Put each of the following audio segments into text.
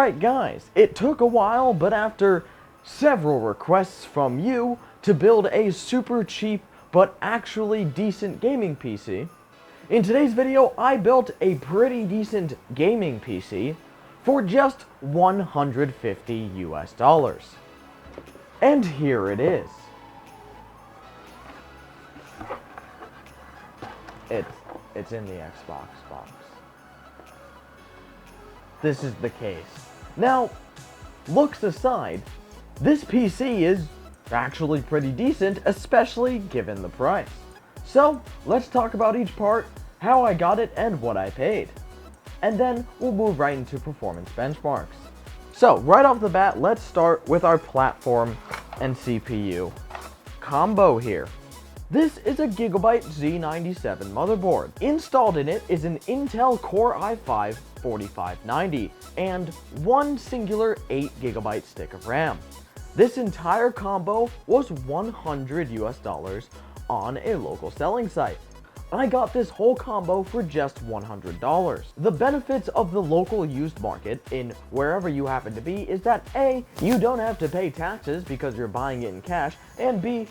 Alright guys, it took a while, but after several requests from you to build a super cheap but actually decent gaming PC, in today's video I built a pretty decent gaming PC for just $150 US. And here it is. It's in the Xbox box. This is the case. Now, looks aside, this PC is actually pretty decent, especially given the price. So, let's talk about each part, how I got it, and what I paid. And then we'll move right into performance benchmarks. So, right off the bat, let's start with our platform and CPU combo here. This is a Gigabyte Z97 motherboard. Installed in it is an Intel Core i5-4590 and one singular 8GB stick of RAM. This entire combo was $100 US on a local selling site. I got this whole combo for just $100. The benefits of the local used market in wherever you happen to be is that A, you don't have to pay taxes because you're buying it in cash, and B,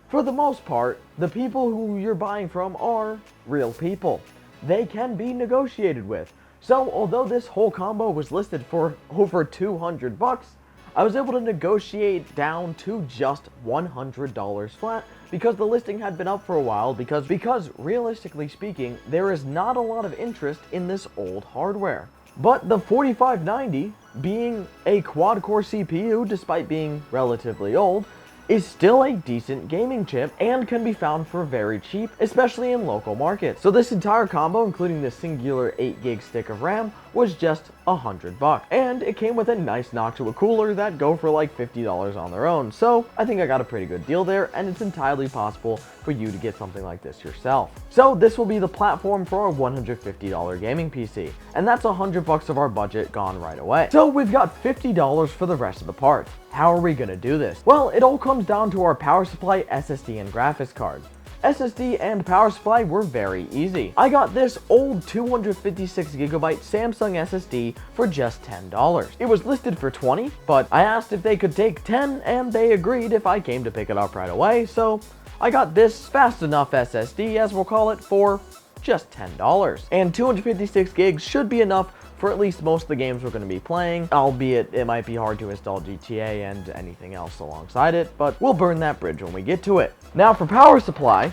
for the most part, the people who you're buying from are real people. They can be negotiated with. So, although this whole combo was listed for over 200 bucks, I was able to negotiate down to just $100 flat because the listing had been up for a while because realistically speaking, there is not a lot of interest in this old hardware. But the 4590, being a quad-core CPU despite being relatively old, is still a decent gaming chip and can be found for very cheap, especially in local markets. So this entire combo, including the singular 8GB stick of RAM, was just $100. And it came with a nice knock to a cooler that go for like $50 on their own. So I think I got a pretty good deal there, and it's entirely possible for you to get something like this yourself. So this will be the platform for our $150 gaming PC, and that's $100 of our budget gone right away. So we've got $50 for the rest of the parts. How are we gonna do this? Well, it all comes down to our power supply, SSD, and graphics card. SSD and power supply were very easy. I got this old 256GB Samsung SSD for just $10. It was listed for $20, but I asked if they could take $10 and they agreed if I came to pick it up right away, so I got this fast enough SSD, as we'll call it, for just $10. And 256 gigs should be enough for at least most of the games we're going to be playing, albeit it might be hard to install GTA and anything else alongside it, but we'll burn that bridge when we get to it. Now for power supply,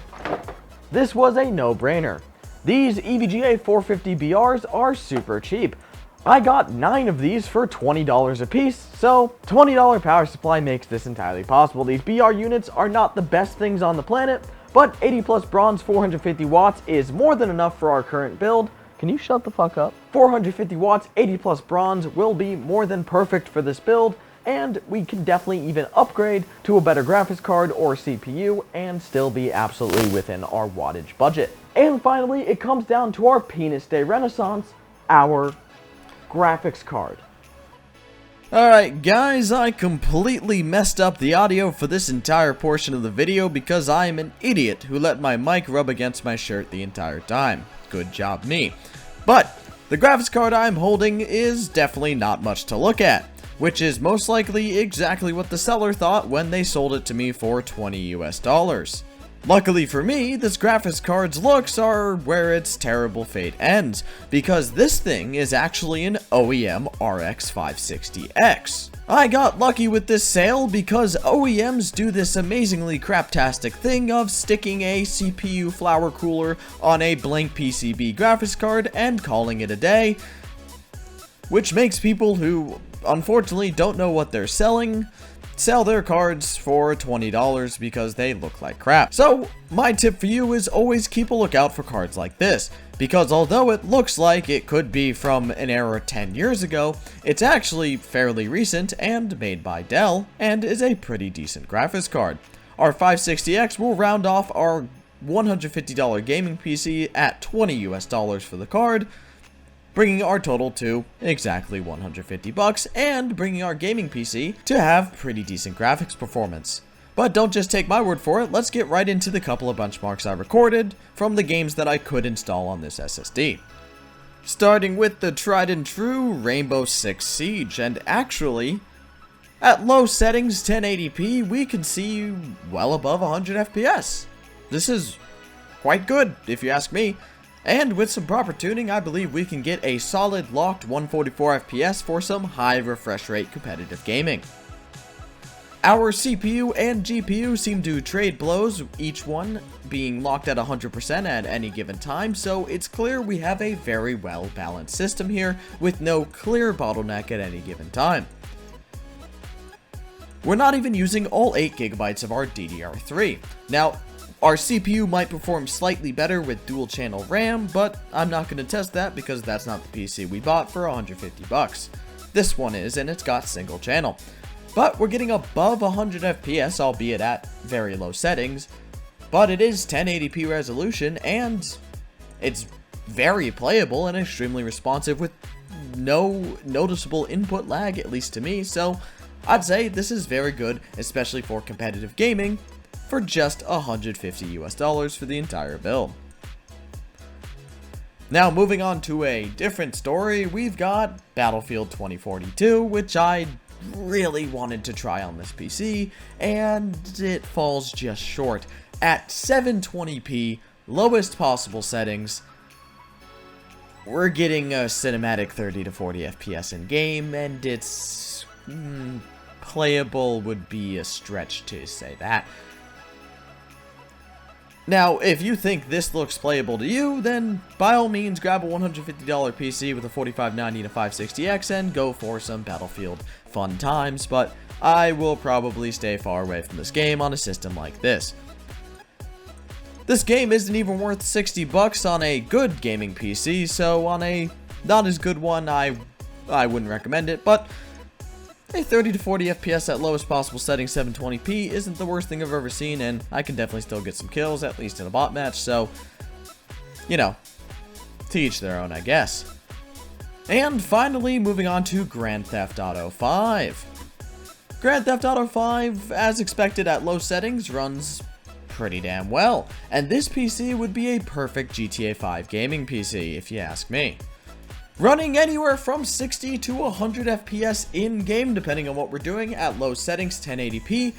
this was a no-brainer. These EVGA 450BRs are super cheap. I got 9 of these for $20 a piece, so $20 power supply makes this entirely possible. These BR units are not the best things on the planet, but 80 plus bronze 450 watts is more than enough for our current build. Can you shut the fuck up? 450 watts, 80 plus bronze will be more than perfect for this build, and we can definitely even upgrade to a better graphics card or CPU and still be absolutely within our wattage budget. And finally, it comes down to our penis de renaissance, our graphics card. Alright guys, I completely messed up the audio for this entire portion of the video because I am an idiot who let my mic rub against my shirt the entire time. Good job me. But the graphics card I'm holding is definitely not much to look at, which is most likely exactly what the seller thought when they sold it to me for $20 US. Luckily for me, this graphics card's looks are where its terrible fate ends, because this thing is actually an OEM RX 560X. I got lucky with this sale because OEMs do this amazingly craptastic thing of sticking a CPU flower cooler on a blank PCB graphics card and calling it a day, which makes people who unfortunately don't know what they're selling sell their cards for $20 because they look like crap. So my tip for you is always keep a lookout for cards like this, because although it looks like it could be from an era 10 years ago, it's actually fairly recent and made by Dell and is a pretty decent graphics card. Our 560X will round off our $150 gaming PC at $20 US for the card, bringing our total to exactly $150 and bringing our gaming PC to have pretty decent graphics performance. But don't just take my word for it, let's get right into the couple of benchmarks I recorded from the games that I could install on this SSD. Starting with the tried and true Rainbow Six Siege, and actually, at low settings 1080p, we can see well above 100 FPS. This is quite good, if you ask me. And with some proper tuning, I believe we can get a solid locked 144 FPS for some high refresh rate competitive gaming. Our CPU and GPU seem to trade blows, each one being locked at 100% at any given time, so it's clear we have a very well balanced system here with no clear bottleneck at any given time. We're not even using all 8GB of our DDR3. Now, our CPU might perform slightly better with dual channel RAM, but I'm not going to test that because that's not the PC we bought for 150 bucks. This one is, and it's got single channel. But we're getting above 100 FPS, albeit at very low settings, but it is 1080p resolution, and it's very playable and extremely responsive with no noticeable input lag, at least to me, so I'd say this is very good, especially for competitive gaming, for just $150 for the entire build. Now moving on to a different story, we've got Battlefield 2042, which I really wanted to try on this PC, and it falls just short. At 720p, lowest possible settings, we're getting a cinematic 30 to 40 FPS in game, and it's playable would be a stretch to say that. Now, if you think this looks playable to you, then by all means grab a $150 PC with a 4590 to 560X and go for some Battlefield fun times, but I will probably stay far away from this game on a system like this. This game isn't even worth 60 bucks on a good gaming PC, so on a not as good one, I wouldn't recommend it, but a 30 to 40 FPS at lowest possible setting 720p isn't the worst thing I've ever seen, and I can definitely still get some kills, at least in a bot match, so, you know, to each their own, I guess. And finally, moving on to Grand Theft Auto 5. Grand Theft Auto 5, as expected at low settings, runs pretty damn well, and this PC would be a perfect GTA 5 gaming PC, if you ask me. Running anywhere from 60 to 100 FPS in-game depending on what we're doing at low settings 1080p.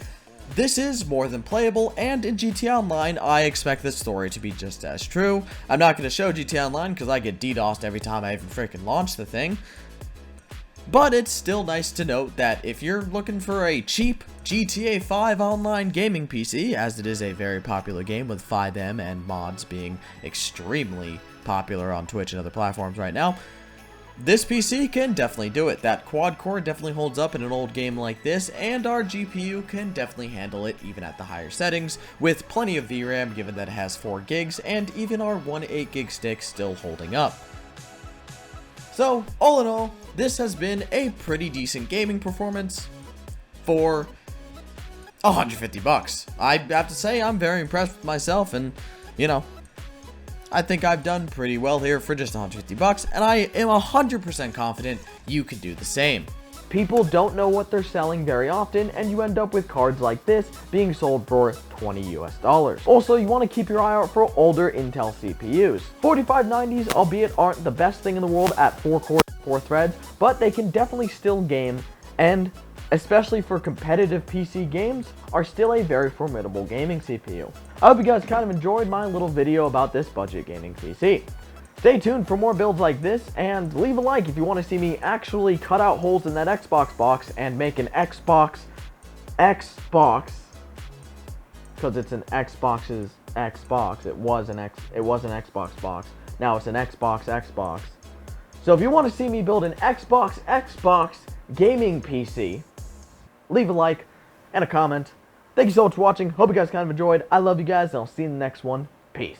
This is more than playable, and in GTA Online I expect this story to be just as true. I'm not going to show GTA Online because I get DDoSed every time I even freaking launch the thing. But it's still nice to note that if you're looking for a cheap GTA 5 online gaming PC, as it is a very popular game with FiveM and mods being extremely popular on Twitch and other platforms right now, this PC can definitely do it. That quad core definitely holds up in an old game like this, and our GPU can definitely handle it even at the higher settings, with plenty of VRAM given that it has 4 gigs, and even our one 8GB stick still holding up. So, all in all, this has been a pretty decent gaming performance for 150 bucks. I have to say, I'm very impressed with myself, and, you know, I think I've done pretty well here for just 150 bucks, and I am 100% confident you could do the same. People don't know what they're selling very often, and you end up with cards like this being sold for $20 US. Also, you want to keep your eye out for older Intel CPUs. 4590s, albeit aren't the best thing in the world at 4 cores, 4 threads, but they can definitely still game, and especially for competitive PC games, are still a very formidable gaming CPU. I hope you guys kind of enjoyed my little video about this budget gaming PC. Stay tuned for more builds like this, and leave a like if you want to see me actually cut out holes in that Xbox box and make an Xbox, because it's an Xbox's Xbox. It was an Xbox box. Now it's an Xbox. So if you want to see me build an Xbox gaming PC, leave a like and a comment. Thank you so much for watching. Hope you guys kind of enjoyed. I love you guys, and I'll see you in the next one. Peace.